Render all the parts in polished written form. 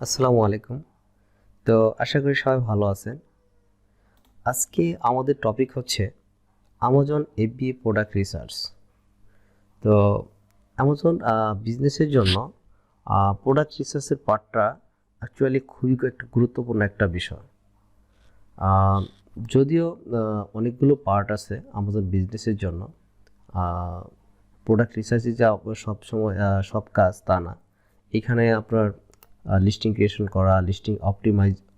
আসসালামু আলাইকুম। তো আশা করি সবাই ভালো আছেন। আজকে আমাদের টপিক হচ্ছে অ্যামাজন এফবিএ প্রোডাক্ট রিসার্চ। তো অ্যামাজন বিজনেসের জন্য প্রোডাক্ট রিসার্চের পার্টটা অ্যাকচুয়ালি খুবই একটা গুরুত্বপূর্ণ একটা বিষয়। আহ, যদিও অনেকগুলো পার্ট আছে অ্যামাজন বিজনেসের জন্য, প্রোডাক্ট রিসার্চে যা সব সময় সব কাজ তা না। এখানে আপনার লিস্টিং ক্রিয়েশন করা, লিস্টিং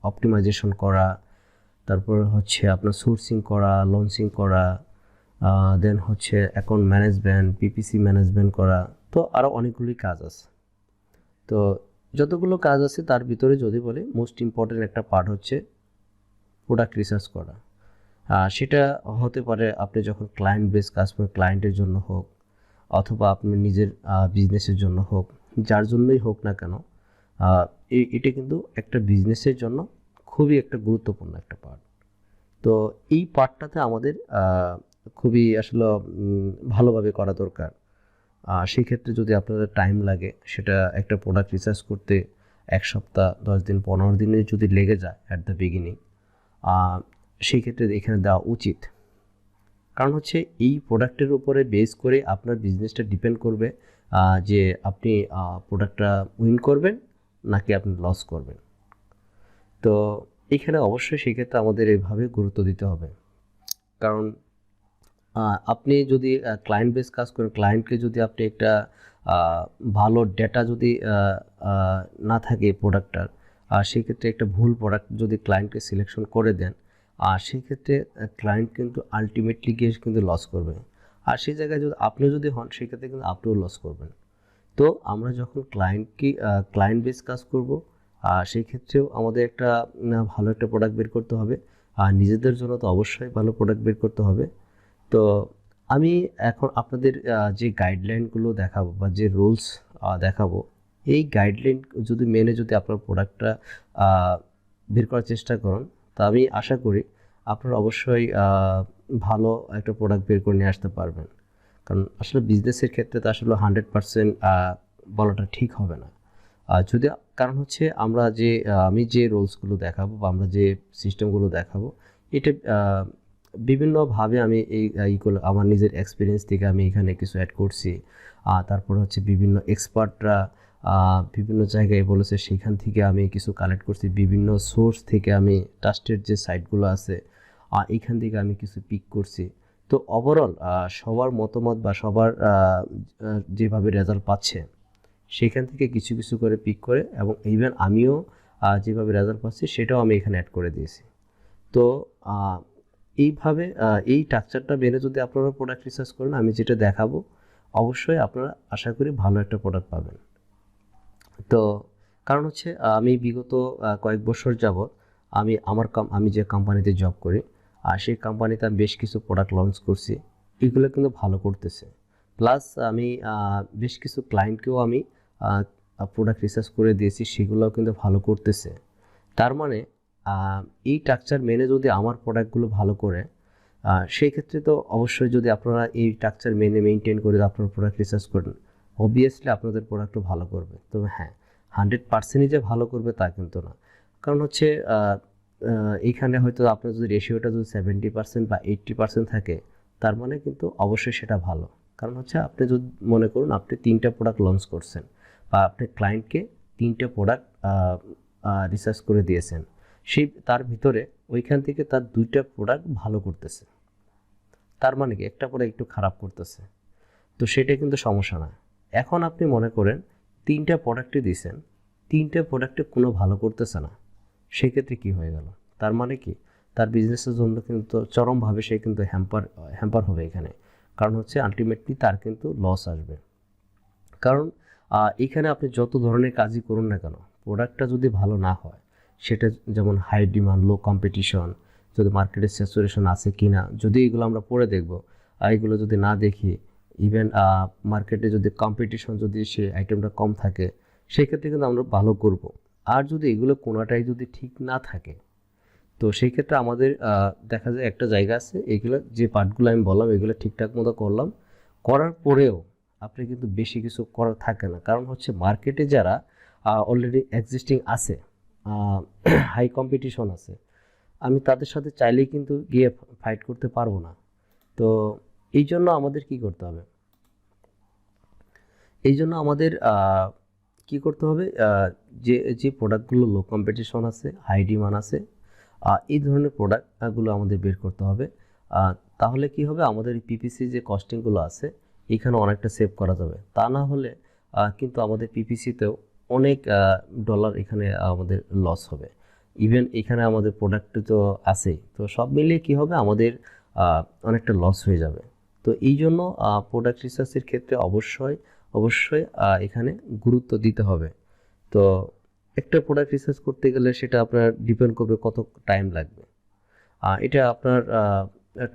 অপটিমাইজেশন করা, তারপর হচ্ছে আপনার সোর্সিং করা, লঞ্চিং করা, দেন হচ্ছে অ্যাকাউন্ট ম্যানেজমেন্ট, পিপিসি ম্যানেজমেন্ট করা। তো আরও অনেকগুলি কাজ আছে। তো যতগুলো কাজ আছে তার ভিতরে যদি বলি মোস্ট ইম্পর্টেন্ট একটা পার্ট হচ্ছে প্রোডাক্ট রিসার্চ করা। সেটা হতে পারে আপনি যখন ক্লায়েন্ট বেস কাজ করেন, ক্লায়েন্টের জন্য হোক, অথবা আপনি নিজের বিজনেসের জন্য হোক, যার জন্যই হোক না কেন, এটা কিন্তু একটা বিজনেসের জন্য খুবই একটা গুরুত্বপূর্ণ একটা পার্ট। তো এই পার্টটাতে আমাদের খুবই আসলে ভালোভাবে করা দরকার। সেই ক্ষেত্রে যদি আপনাদের টাইম লাগে, সেটা একটা প্রোডাক্ট রিসার্চ করতে 1 সপ্তাহ, 10 দিন, 15 দিনে যদি লেগে যায় অ্যাট দ্য বিগিনিং, সেই ক্ষেত্রে এখানে দেওয়া উচিত। কারণ হচ্ছে এই প্রোডাক্টের উপরে বেস করে আপনার বিজনেসটা ডিপেন্ড করবে যে আপনি প্রোডাক্টটা উইন করবেন নাকি আপনি লস করবেন। তো এখানে অবশ্যই সেক্ষেত্রে আমাদের এইভাবে গুরুত্ব দিতে হবে। কারণ আপনি যদি ক্লায়েন্ট বেস কাজ করেন, ক্লায়েন্টকে যদি আপনি একটা ভালো ডেটা যদি না থাকে প্রোডাক্টটার, সেক্ষেত্রে একটা ভুল প্রোডাক্ট যদি ক্লায়েন্টকে সিলেকশন করে দেন, সেক্ষেত্রে ক্লায়েন্ট কিন্তু আলটিমেটলি গিয়ে কিন্তু লস করবে। আর সেই জায়গায় যদি আপনি যদি হন, সেক্ষেত্রে কিন্তু আপনিও লস করবেন। তো আমরা যখন ক্লায়েন্ট বেস কাজ করব, সেই ক্ষেত্রেও আমাদের একটা ভালো একটা প্রোডাক্ট বের করতে হবে। আর নিজেদের জন্য তো অবশ্যই ভালো প্রোডাক্ট বের করতে হবে। তো আমি এখন আপনাদের যে গাইডলাইনগুলো দেখাবো বা যে রুলস দেখাবো, এই গাইডলাইন যদি মেনে যদি আপনার প্রোডাক্টটা বের করার চেষ্টা করেন, তা আমি আশা করি আপনারা অবশ্যই ভালো একটা প্রোডাক্ট বের করে নিয়ে আসতে পারবেন। কারণ আসলে বিজনেসের ক্ষেত্রে তো আসলে 100% বলাটা ঠিক হবে না। যদি কারণ হচ্ছে আমি যে রুলসগুলো দেখাবো বা আমরা যে সিস্টেমগুলো দেখাবো, এটা বিভিন্নভাবে আমি এইগুলো আমার নিজের এক্সপিরিয়েন্স থেকে আমি এখানে কিছু অ্যাড করছি। তারপর হচ্ছে বিভিন্ন এক্সপার্টরা বিভিন্ন জায়গায় বলেছে, সেখান থেকে আমি কিছু কালেক্ট করছি। বিভিন্ন সোর্স থেকে আমি ট্রাস্টেড যে সাইটগুলো আছে, এইখান থেকে আমি কিছু পিক করছি। তো ওভারঅল সবার মতামত বা সবার যেভাবে রেজাল্ট পাচ্ছে, সেখান থেকে কিছু কিছু করে পিক করে, এবং ইভেন আমিও যেভাবে রেজাল্ট পাচ্ছি সেটাও আমি এখানে অ্যাড করে দিয়েছি। তো এইভাবে এই স্ট্রাকচারটা মেনে যদি আপনারা প্রোডাক্ট রিসার্চ করেন, আমি যেটা দেখাবো, অবশ্যই আপনারা আশা করি ভালো একটা প্রোডাক্ট পাবেন। তো কারণ হচ্ছে আমি বিগত কয়েক বছর যাবৎ আমি যে কোম্পানিতে জব করি, আর সেই কোম্পানিতে আমি বেশ কিছু প্রোডাক্ট লঞ্চ করছি। এগুলো কিন্তু ভালো করতেছে। প্লাস আমি বেশ কিছু ক্লায়েন্টকেও আমি প্রোডাক্ট রিসার্চ করে দিয়েছি, সেগুলোও কিন্তু ভালো করতেছে। তার মানে এই স্ট্রাকচার মেনে যদি আমার প্রোডাক্টগুলো ভালো করে, সেই ক্ষেত্রে তো অবশ্যই যদি আপনারা এই স্ট্রাকচার মেনে মেনটেন করে আপনারা প্রোডাক্ট রিসার্চ করেন, অবভিয়াসলি আপনাদের প্রোডাক্টও ভালো করবে। তবে হ্যাঁ, 100%ই যে ভালো করবে তা কিন্তু না। কারণ হচ্ছে এইখানে হয়তো আপনার যদি রেশিওটা যদি 70% বা 80% থাকে, তার মানে কিন্তু অবশ্যই সেটা ভালো। কারণ হচ্ছে আপনি যদি মনে করুন আপনি 3টা প্রোডাক্ট লঞ্চ করছেন, বা আপনি ক্লায়েন্টকে 3টা প্রোডাক্ট রিসার্চ করে দিয়েছেন, তার ভিতরে ওইখান থেকে তার 2টা প্রোডাক্ট ভালো করতেছে, তার মানে কি একটা প্রোডাক্ট একটু খারাপ করতেছে, তো সেটা কিন্তু সমস্যা না। এখন আপনি মনে করেন 3টা প্রোডাক্টই দিয়েছেন, 3টে প্রোডাক্টে কোনো ভালো করতেছে না, সেক্ষেত্রে কি হয়ে গেল? তার মানে কি তার বিজনেসের জন্য কিন্তু চরমভাবে সে কিন্তু হ্যাম্পার হবে এখানে। কারণ হচ্ছে আলটিমেটলি তার কিন্তু লস আসবে। কারণ এখানে আপনি যত ধরনের কাজই করুন না কেন, প্রোডাক্টটা যদি ভালো না হয়, সেটা যেমন হাই ডিমান্ড, লো কম্পিটিশন, যদি মার্কেটের স্যাচুরেশন আছে কি না, যদি এগুলো আমরা পড়ে দেখব, এগুলো যদি না দেখি, ইভেন মার্কেটে যদি কম্পিটিশন যদি সে আইটেমটা কম থাকে, সেক্ষেত্রে কিন্তু আমরা ভালো করব। আর যদি এগুলো কোনোটাই যদি ঠিক না থাকে, তো সেই ক্ষেত্রে আমাদের দেখা যায় একটা জায়গা আছে, এগুলো যে পার্টগুলো আমি বললাম এগুলো ঠিকঠাক মতো করলাম, করার পরেও আপনি কিন্তু বেশি কিছু করার থাকে না। কারণ হচ্ছে মার্কেটে যারা অলরেডি এক্সিস্টিং আছে, হাই কম্পিটিশন আছে, আমি তাদের সাথে চাইলেই কিন্তু গিয়ে ফাইট করতে পারবো না। তো এই জন্য আমাদের কি করতে হবে, এই জন্য আমাদের কি করতে হবে, যে যে প্রোডাক্টগুলো লো কম্পিটিশন আছে, হাই ডিমান্ড আছে, এই ধরনের প্রোডাক্টগুলো আমাদের বের করতে হবে। তাহলে কি হবে, আমাদের পিপিসি যে কস্টিংগুলো আছে এখানে অনেকটা সেভ করা যাবে। তা না হলে কিন্তু আমাদের পিপিসিতেও অনেক ডলার এখানে আমাদের লস হবে। ইভেন এখানে আমাদের প্রোডাক্ট তো আছেই, তো সব মিলিয়ে কি হবে, আমাদের অনেকটা লস হয়ে যাবে। তো এই জন্য প্রোডাক্ট রিসার্চের ক্ষেত্রে অবশ্যই অবশ্যই এখানে গুরুত্ব দিতে হবে। তো একটা প্রোডাক্ট রিসার্চ করতে গেলে সেটা আপনার ডিপেন্ড করবে কত টাইম লাগবে, এটা আপনার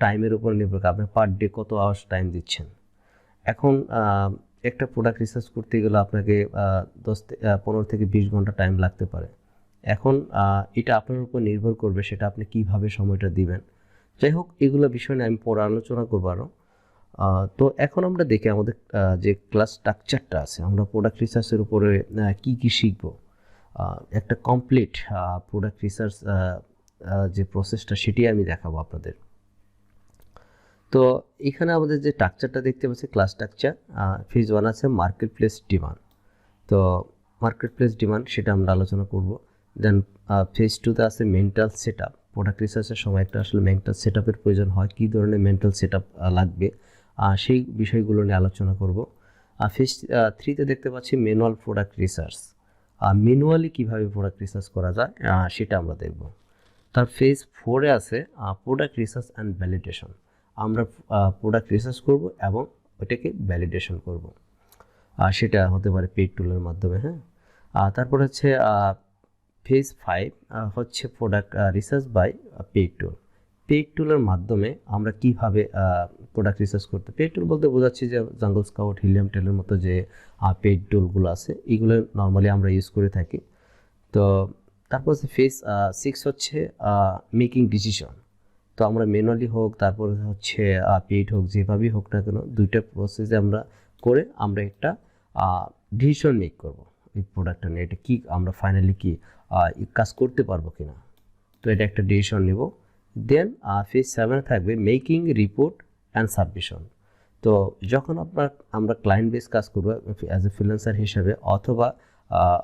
টাইমের উপর নির্ভর করে, আপনি পার ডে কত আওয়ার্স টাইম দিচ্ছেন। এখন একটা প্রোডাক্ট রিসার্চ করতে গেলে আপনাকে 15 থেকে 20 ঘন্টা টাইম লাগতে পারে। এখন এটা আপনার উপর নির্ভর করবে সেটা আপনি কিভাবে সময়টা দিবেন। যাই হোক, এগুলো বিষয় নিয়ে আমি পরে আলোচনা করবো আরও। তো এখন আমরা দেখি আমাদের যে ক্লাস স্ট্রাকচারটা আছে, আমরা প্রোডাক্ট রিসার্চের উপরে কি কি শিখব। একটা কমপ্লিট প্রোডাক্ট রিসার্চ যে প্রসেসটা সেটি আমি দেখাবো আপনাদের। তো এখানে আমাদের যে স্ট্রাকচারটা দেখতে পাচ্ছি, ক্লাস স্ট্রাকচার, ফেজ 1 আছে মার্কেট প্লেস ডিমান্ড। তো মার্কেট প্লেস ডিমান্ড সেটা আমরা আলোচনা করব। দেন ফেজ 2তে আছে মেন্টাল সেট আপ। প্রোডাক্ট রিসার্চের সময় একটা আসলে মেন্টাল সেট আপের প্রয়োজন হয়, কী ধরনের মেন্টাল সেট আপ লাগবে সেই বিষয়গুলো নিয়ে আলোচনা করব। ফেজ 3তে দেখতে পাচ্ছি ম্যানুয়াল প্রোডাক্ট রিসার্চ, ম্যানুয়ালি কীভাবে প্রোডাক্ট রিসার্চ করা যায় সেটা আমরা দেখব। তার ফেজ 4-এ আছে প্রোডাক্ট রিসার্চ অ্যান্ড ভ্যালিডেশন। আমরা প্রোডাক্ট রিসার্চ করব এবং ওইটাকে ভ্যালিডেশন করব, সেটা হতে পারে পেইড টুলের মাধ্যমে। হ্যাঁ, তারপর হচ্ছে ফেজ 5 হচ্ছে product research by paid tool. Paid টুলের মাধ্যমে আমরা কিভাবে প্রোডাক্ট রিসার্চ করতে, পেইড টুল বলতে বোঝাচ্ছি যে জাঙ্গল স্কাউট, হিলিয়াম টেলের মতো যে পেইড টুলগুলো আছে এগুলো নর্মালি আমরা ইউজ করে থাকি। তো তারপর হচ্ছে ফেজ 6 হচ্ছে মেকিং ডিসিশন। তো আমরা ম্যানুয়ালি হোক, তারপর হচ্ছে পেইড হোক, যেভাবেই হোক না কেন, দুইটা প্রসেসে আমরা করে আমরা একটা ডিসিশন মেক করব এই প্রোডাক্টটা নিয়ে, এটা কি আমরা ফাইনালি কি কাজ করতে পারবো কিনা। তো এটা একটা ডিসিশন নেব। দেন ফেজ 7 থাকবে মেকিং রিপোর্ট অ্যান্ড সাবমিশন। তো যখন আমরা ক্লায়েন্ট বেস কাজ করবো অ্যাজ এ ফ্রিল্যান্সার হিসেবে, অথবা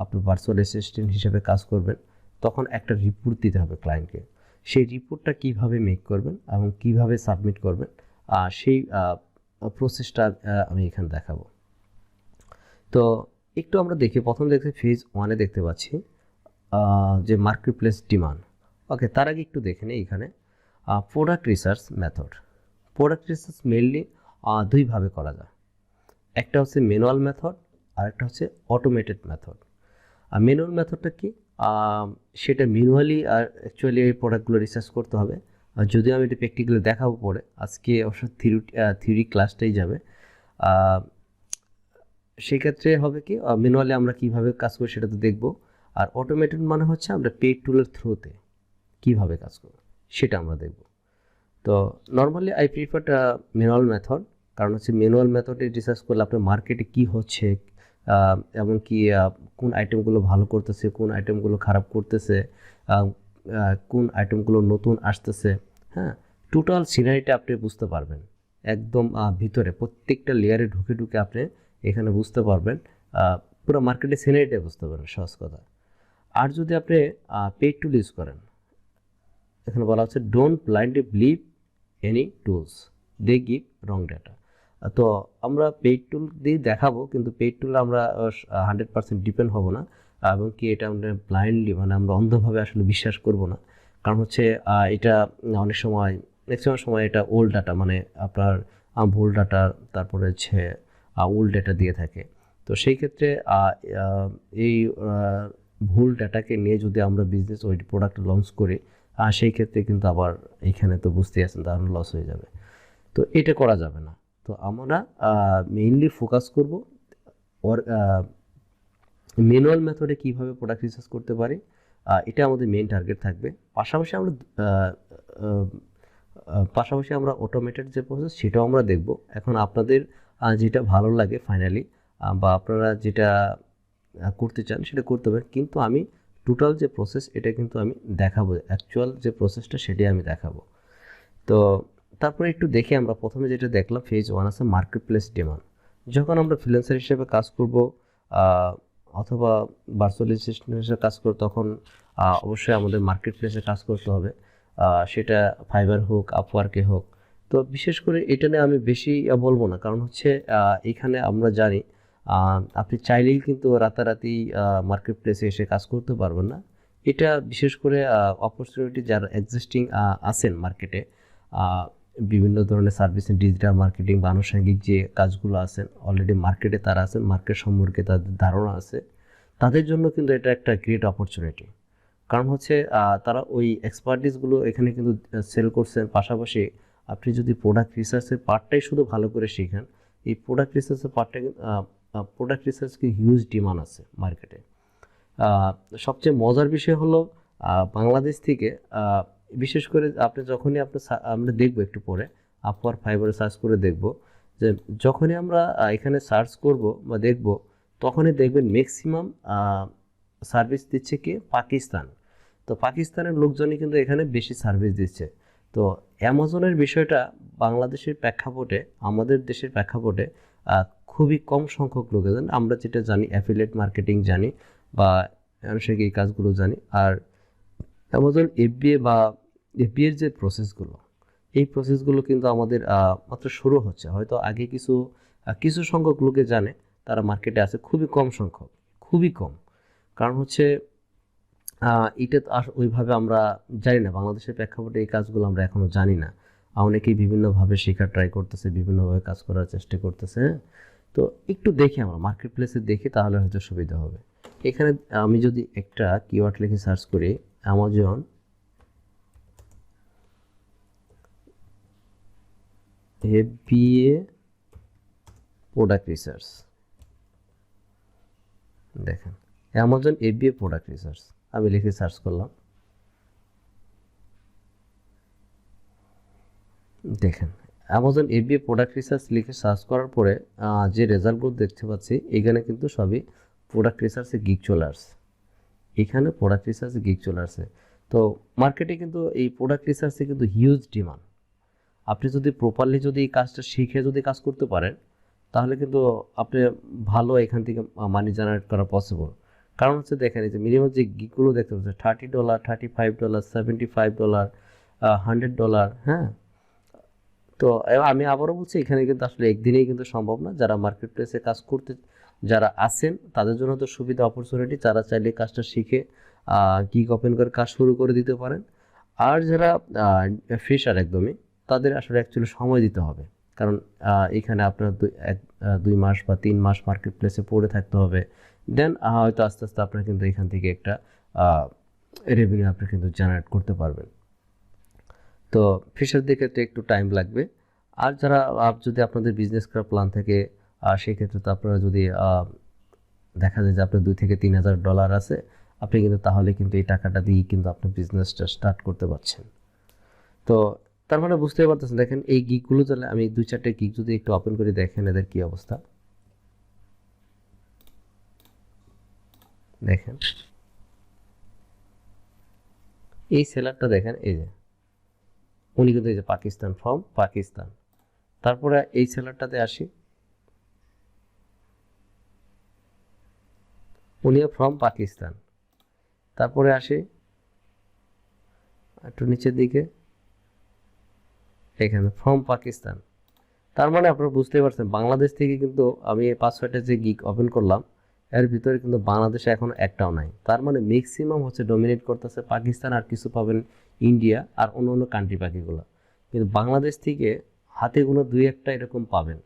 আপনি ভার্চুয়াল অ্যাসিস্ট্যান্ট হিসেবে কাজ করবেন, তখন একটা রিপোর্ট দিতে হবে ক্লায়েন্টকে। সেই রিপোর্টটা কিভাবে মেক করবেন এবং কিভাবে সাবমিট করবেন সেই প্রসেসটা আমি এখানে দেখাবো। তো একটু আমরা দেখি, প্রথম দেখতে ফেজ 1-এ দেখতে পাচ্ছি যে মার্কেট প্লেস ডিমান্ড। ওকে, তার আগে একটু দেখে নিই এখানে product research method. Product research mainly দুইভাবে করা যায়, একটা হচ্ছে ম্যানুয়াল মেথড আর একটা হচ্ছে অটোমেটেড মেথড। আর ম্যানুয়াল মেথডটা কি, সেটা ম্যানুয়ালি আর অ্যাকচুয়ালি এই প্রোডাক্টগুলো রিসার্চ করতে হবে। যদিও আমি এটা প্র্যাকটিক্যালি দেখাবো পরে, আজকে অবশ্য থিওরি ক্লাসটাই যাবে। সেই ক্ষেত্রে হবে কি, ম্যানুয়ালি আমরা কীভাবে কাজ করি সেটা তো দেখব। আর অটোমেটেড মানে হচ্ছে আমরা পেইড টুলের থ্রুতে কীভাবে কাজ করব সেটা আমরা দেখব। তো normally I prefer manual method, কারণ হচ্ছে ম্যানুয়াল মেথডে রিসার্চ করলে আপনার মার্কেটে কী হচ্ছে, এমনকি কোন আইটেমগুলো ভালো করতেছে, কোন আইটেমগুলো খারাপ করতেছে, কোন আইটেমগুলো নতুন আসতেছে, হ্যাঁ, টোটাল সিনারিটা আপনি বুঝতে পারবেন একদম ভিতরে, প্রত্যেকটা লেয়ারে ঢুকে ঢুকে আপনি এখানে বুঝতে পারবেন, পুরো মার্কেটের সিনারিটা বুঝতে পারবেন, সহজ কথা। আর যদি আপনি পেইড টুল ইউজ করেন, এখানে বলা হচ্ছে don't blindly believe any tools, they give wrong data. তো আমরা পেইড টুল দিয়ে দেখাবো, কিন্তু পেইড টুল আমরা 100% ডিপেন্ড হব না, এবং কি এটা আমরা ব্লাইন্ডলি মানে আমরা অন্ধভাবে আসলে বিশ্বাস করব না। কারণ হচ্ছে এটা অনেক সময়, ম্যাক্সিমাম সময় এটা ওল্ড ডাটা, মানে আপনার ভুল ডাটা, তারপরে হচ্ছে ওল্ড ডেটা দিয়ে থাকে। তো সেই ক্ষেত্রে এই ভুল ডাটাকে নিয়ে যদি আমরা বিজনেস ওই প্রোডাক্ট লঞ্চ করি, সেই ক্ষেত্রে কিন্তু আবার এইখানে তো বুঝতেই আছেন দারুণ লস হয়ে যাবে। তো এটা করা যাবে না। তো আমরা মেইনলি ফোকাস করব ওর ম্যানুয়াল মেথডে কীভাবে প্রোডাক্ট রিসার্চ করতে পারি, এটা আমাদের মেইন টার্গেট থাকবে। পাশাপাশি আমরা অটোমেটেড যে প্রসেস সেটাও আমরা দেখব। এখন আপনাদের যেটা ভালো লাগে ফাইনালি, বা আপনারা যেটা করতে চান সেটা করতে পারেন, কিন্তু আমি টোটাল যে প্রসেস এটা কিন্তু আমি দেখাবো, অ্যাকচুয়াল যে প্রসেসটা সেটাই আমি দেখাবো। তো তারপরে একটু দেখি, আমরা প্রথমে যেটা দেখলাম ফেজ 1 আছে মার্কেট প্লেস ডিমান্ড। যখন আমরা ফ্রিল্যান্সার হিসেবে কাজ করব অথবা ভার্চুয়াল অ্যাসিস্ট্যান্ট হিসেবে কাজ করব, তখন অবশ্যই আমাদের মার্কেট প্লেসে কাজ করতে হবে, সেটা ফাইবার হোক আপওয়ার্কে হোক। তো বিশেষ করে এটা নিয়ে আমি বেশি বলবো না, কারণ হচ্ছে এখানে আমরা জানি আপনি চাইলেই কিন্তু রাতারাতি মার্কেট প্লেসে এসে কাজ করতে পারবেন না। এটা বিশেষ করে অপরচুনিটি যারা এক্সিস্টিং আছেন মার্কেটে, বিভিন্ন ধরনের সার্ভিস ডিজিটাল মার্কেটিং বা আনুষঙ্গিক যে কাজগুলো আছেন অলরেডি মার্কেটে তারা আছেন, মার্কেট সম্পর্কে তাদের ধারণা আছে, তাদের জন্য কিন্তু এটা একটা গ্রেট অপরচুনিটি। কারণ হচ্ছে তারা ওই এক্সপার্টিসগুলো এখানে কিন্তু সেল করছেন। পাশাপাশি আপনি যদি প্রোডাক্ট রিসার্চের পার্টটাই শুধু ভালো করে শিখেন, এই প্রোডাক্ট রিসার্চের পার্টটা প্রোডাক্ট রিসার্চকে হিউজ ডিমান্ড আছে মার্কেটে। সবচেয়ে মজার বিষয় হলো বাংলাদেশ থেকে বিশেষ করে আপনি যখনই আমরা দেখবো একটু পরে আপওয়ার ফাইবারে সার্চ করে দেখব, যে যখনই আমরা এখানে সার্চ করব বা দেখব, তখনই দেখবেন ম্যাক্সিমাম সার্ভিস দিচ্ছে কি পাকিস্তান। তো পাকিস্তানের লোকজনই কিন্তু এখানে বেশি সার্ভিস দিচ্ছে। তো অ্যামাজনের বিষয়টা বাংলাদেশের প্রেক্ষাপটে, আমাদের দেশের প্রেক্ষাপটে খুবই কম সংখ্যক লোকে জানেন। আমরা যেটা জানি অ্যাফিলিয়েট মার্কেটিং জানি বা আনুষঙ্গিক এই কাজগুলো জানি। আর অ্যামাজন এফবিএ বা এফবিএর যে প্রসেসগুলো, এই প্রসেসগুলো কিন্তু আমাদের মাত্র শুরু হচ্ছে। হয়তো আগে কিছু সংখ্যক লোকে জানে, তারা মার্কেটে আছে, খুবই কম সংখ্যক, খুবই কম। কারণ হচ্ছে এটা ওইভাবে আমরা জানি না, বাংলাদেশের প্রেক্ষাপটে এই কাজগুলো আমরা এখনও জানি না। অনেকেই বিভিন্নভাবে শেখার ট্রাই করতেছে, বিভিন্নভাবে কাজ করার চেষ্টা করতেছে। হ্যাঁ, তো একটু দেখি আমরা মার্কেট প্লেসে দেখি, তাহলে হয়তো সুবিধা হবে। এখানে আমি যদি একটা কিওয়ার্ড লিখে সার্চ করি অ্যামাজন এফবিএ প্রোডাক্ট রিসার্চ, দেখেন অ্যামাজন এফবিএ প্রোডাক্ট রিসার্চ আমি লিখে সার্চ করলাম, দেখেন অ্যামাজন এফবিএ প্রোডাক্ট রিসার্চ লিখে সার্চ করার পরে যে রেজাল্টগুলো দেখতে পাচ্ছি, এখানে কিন্তু সবই প্রোডাক্ট রিসার্চে গিগ চলে আসছে। এখানে প্রোডাক্ট রিসার্চে গিগ চলে আসছে। তো মার্কেটে কিন্তু এই প্রোডাক্ট রিসার্চে কিন্তু হিউজ ডিমান্ড। আপনি যদি প্রপারলি যদি এই কাজটা শিখে যদি কাজ করতে পারেন, তাহলে কিন্তু আপনি ভালো এখান থেকে মানি জেনারেট করা পসিবল। কারণ হচ্ছে দেখেন, এই যে মিনিমাম যে গিগগুলো দেখতে পাচ্ছেন $30, $35, $75, $100, হ্যাঁ। তো আমি আবারও বলছি, এখানে কিন্তু আসলে একদিনেই কিন্তু সম্ভব না। যারা মার্কেট প্লেসে কাজ করতে যারা আছেন তাদের জন্য তো সুবিধা অপরচুনিটি, যারা চাইলে কাজটা শিখে গিগ ওপেন করে কাজ শুরু করে দিতে পারেন। আর যারা ফ্রেশার একদমই, তাদের আসলে অ্যাকচুয়ালি সময় দিতে হবে। কারণ এখানে আপনার 2 মাস বা 3 মাস মার্কেট প্লেসে পড়ে থাকতে হবে, দেন হয়তো আস্তে আস্তে আপনার কিন্তু এখান থেকে একটা রেভিনিউ আপনি কিন্তু জেনারেট করতে পারবেন। তো ফ্রেশারদের ক্ষেত্রে একটু টাইম লাগবে। আর যারা যদি আপনাদের বিজনেস করার প্ল্যান থাকে, সেক্ষেত্রে তো আপনারা যদি দেখা যায় যে আপনার $2,000 থেকে $3,000 আছে, আপনি কিন্তু তাহলে কিন্তু এই টাকাটা দিয়েই কিন্তু আপনার বিজনেসটা স্টার্ট করতে পারছেন। তো তার মানে বুঝতে পারতেছেন, দেখেন এই গিগগুলো তাহলে আমি 2-4টে গিগ যদি একটু ওপেন করে দেখেন এদের কি অবস্থা। দেখেন এই সেলারটা, দেখেন এই যে উনি কিন্তু এই যে পাকিস্তান, ফ্রম পাকিস্তান। তারপরে এই সেলারটাতে আসি, উনিও ফ্রম পাকিস্তান। তারপরে আসি একটু নিচের দিকে, এখানে ফ্রম পাকিস্তান। তার মানে আপনারা বুঝতেই পারছেন, বাংলাদেশ থেকে কিন্তু আমি 5-6টা যে গিগ ওপেন করলাম, এর ভিতরে কিন্তু বাংলাদেশে এখন একটাও নাই। তার মানে ম্যাক্সিমাম হচ্ছে ডমিনেট করতেছে পাকিস্তান, আর কিছু পাবেন ইন্ডিয়া আর অন্য অন্য কান্ট্রি বাকিগুলো। কিন্তু বাংলাদেশ থেকে হাতে গোনা 2-1টা এরকম পাবেন,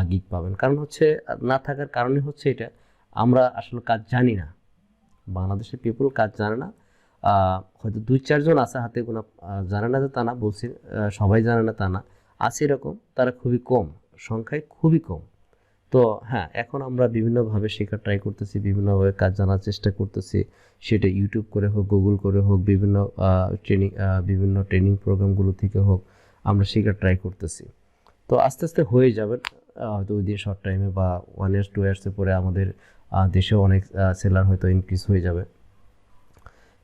গিগ পাবেন। কারণ হচ্ছে না থাকার কারণে হচ্ছে এটা, আমরা আসলে কাজ জানি না, বাংলাদেশের পিপুল কাজ জানে না। হয়তো 2-4 জন আছে হাতে গোনা, জানে না যে তা না, বলছি সবাই জানে না তা না, আছে এরকম, তারা খুবই কম, সংখ্যায় খুবই কম। তো হ্যাঁ, এখন আমরা বিভিন্নভাবে শেখার ট্রাই করতেছি, বিভিন্নভাবে কাজ জানার চেষ্টা করতেছি, সেটা ইউটিউব করে হোক, গুগল করে হোক, বিভিন্ন ট্রেনিং প্রোগ্রামগুলো থেকে হোক, আমরা শেখার ট্রাই করতেছি। তো আস্তে আস্তে হয়ে যাবে, হয়তো ওই দিয়ে শর্ট টাইমে বা 1 ইয়ার্স 2 ইয়ার্সের পরে আমাদের দেশেও অনেক সেলার হয়তো ইনক্রিজ হয়ে যাবে।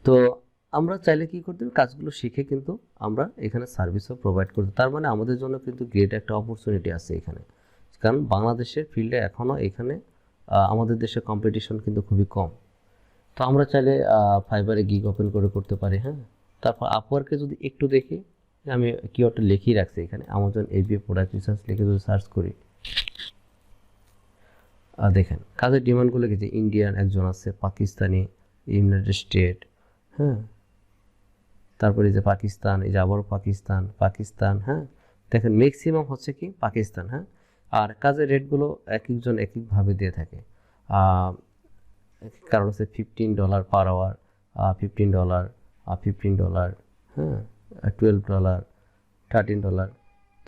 তো আমরা চাইলে কি করতে পারি, কাজগুলো শিখে কিন্তু আমরা এখানে সার্ভিসও প্রোভাইড করতে, তার মানে আমাদের জন্য কিন্তু গ্রেট একটা অপরচুনিটি আছে এখানে। কারণ বাংলাদেশের ফিল্ডে এখনও এখানে আমাদের দেশে কম্পিটিশন কিন্তু খুবই কম। তো আমরা চাইলে ফাইবারে গিগ ওপেন করে করতে পারি। হ্যাঁ, তারপর আপওয়ার্কে যদি একটু দেখি, আমি কিওয়ার্ডটা লিখেই রাখছি এখানে, আমাজন এফবিএ প্রোডাক্ট রিসার্চ লিখে যদি সার্চ করি, দেখেন কাজের ডিমান্ডগুলো লিখেছে, ইন্ডিয়ান একজন আছে, পাকিস্তানি, ইউনাইটেড স্টেট, হ্যাঁ, তারপরে এই যে পাকিস্তান, এই যে আবারও পাকিস্তান, হ্যাঁ, দেখেন ম্যাক্সিমাম হচ্ছে কি পাকিস্তান। হ্যাঁ, আর কাজের রেটগুলো এক একজন এক একভাবে দিয়ে থাকে, কারণ হচ্ছে $15 পার আওয়ার, $15, $15, হ্যাঁ, $12, $13।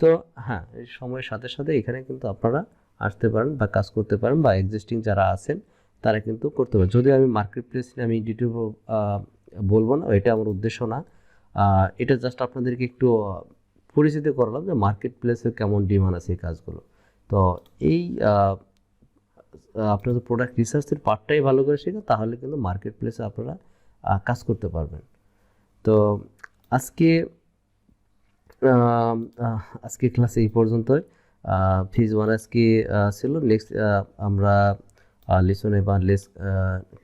তো হ্যাঁ, এই সময়ের সাথে সাথে এখানে কিন্তু আপনারা আসতে পারেন বা কাজ করতে পারেন, বা এক্সিস্টিং যারা আছেন তারা কিন্তু করতে পারেন। যদিও আমি মার্কেট প্লেস নিয়ে আমি ডিটেল বলবো না, এটা আমার উদ্দেশ্য না। এটা জাস্ট আপনাদেরকে একটু পরিচিত করলাম যে মার্কেট প্লেসের কেমন ডিমান্ড আছে এই কাজগুলো। তো এই আপনাদের প্রোডাক্ট রিসার্চের পার্টটাই ভালো করে শেখেন, তাহলে কিন্তু মার্কেট প্লেসে আপনারা কাজ করতে পারবেন। তো আজকে আজকে ক্লাসে এই পর্যন্তই। ফেজ 1 আজকে ছিল। নেক্সট আমরা লেসনে বা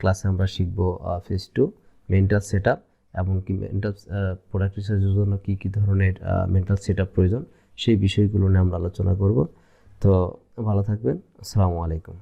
ক্লাসে আমরা শিখব ফেজ 2 মেন্টাল সেট আপ, এবং কি মেন্টাল প্রোডাক্ট রিসার্চের জন্য কী কী ধরনের মেন্টাল সেট আপ প্রয়োজন, সেই বিষয়গুলো নিয়ে আমরা আলোচনা করব। তো ভালো থাকবেন, আসসালামু আলাইকুম।